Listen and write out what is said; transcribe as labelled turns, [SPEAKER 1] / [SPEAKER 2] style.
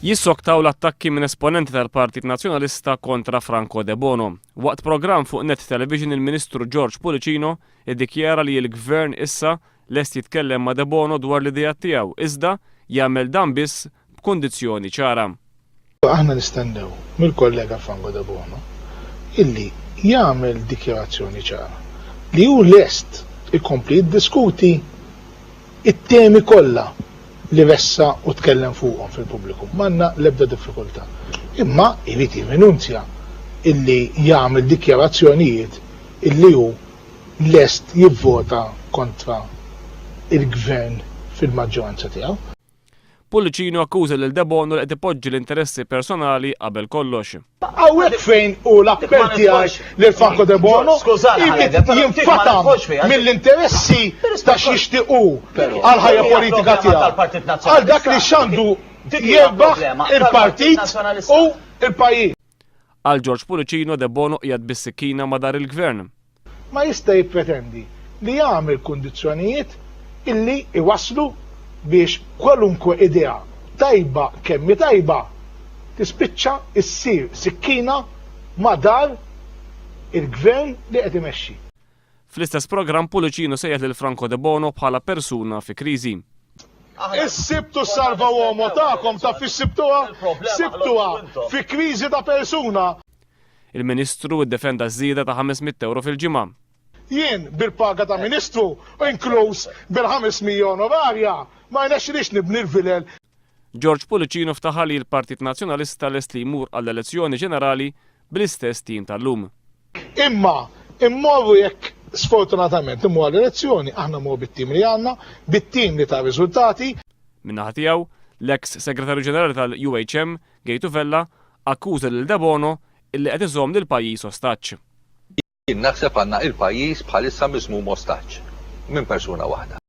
[SPEAKER 1] Jissoktaw l-attakki minn esponenti tal-Partit Nazzjonalista kontra Franco De Bono. Waqt programm fuq Net Television il-Ministru George Policino iddikjara li l-Gvern issa lest jitkellem ma' De Bono dwar l-idea tiegħu iżda jagħmel dan biss b'kundizzjoni ċara.
[SPEAKER 2] Aħna nistennew mill-kollega Franco De Bono illi jagħmel dikjarazzjoni ċara li hu lest ikompli jiddiskuti it-temi kollha li vessa u tkellem fuqhom fil-pubbliku. M'għandna l-ebda diffikultà. Imma jrid jirrinunzja illi jagħmel dikjarazzjonijiet illi hu lest jivvota kontra il-gvern fil-maġġoranza tiegħu.
[SPEAKER 1] Policino akkuża lil De Bono li qed ipoġġi l-interessi personali qabel kollox.
[SPEAKER 2] Hawnhekk fejn u l-appell tiegħi lil Franco De Bono jinfatam mill-interessi ta' xi jixtiequ għal ħajja politika tiegħu. Għal dak li xandu jirbaħ il-partit u il-pajjiż.
[SPEAKER 1] Għal George Policino De Bono qiegħed bis-sikkina ma' dar il-gvern.
[SPEAKER 2] Ma jista' jippretendi li jagħmel kundizzjonijiet illi iwasslu biex kwalunkwe idea tajba kemm tajba tispiċċa issir sikkina ma' dar il-gvern li qed imexxi.
[SPEAKER 1] Fl-istess programm Policino sejjaħ lil Franco De Bono bħala persuna fi kriżi.
[SPEAKER 2] Is-sibtu salva uomo tagħkom ta' fis-sibtuha? Sibtuha fi kriżi ta' persuna.
[SPEAKER 1] Il-Ministru iddefenda żieda ta' 500 euro fil-ġimgħa.
[SPEAKER 2] Jien bil-paga ta' Ministru inkluż bil-5 miljun onorarja ma jnexxilix nibni l-vilel.
[SPEAKER 1] George Policino ftaħa li l-Partit Nazzjonalista lest li jmur għall-elezzjoni ġenerali bl-istess tim tal-lum.
[SPEAKER 2] Imma immorru jekk sfortunatament immu għall-elezzjoni aħna mmorru bit-tim li għandna, bit-tim li ta' riżultati.
[SPEAKER 1] Min-naħa tiegħu, l-eks Segretarju Ġenerali tal-UHM, Gejtu Vella, akkuża lil De Bono illi qed iżomm lill-pajjiż ostaġġ.
[SPEAKER 3] Naħseb għandna il-pajjiż bħalissa miżmum ostaġġ minn persuna waħda.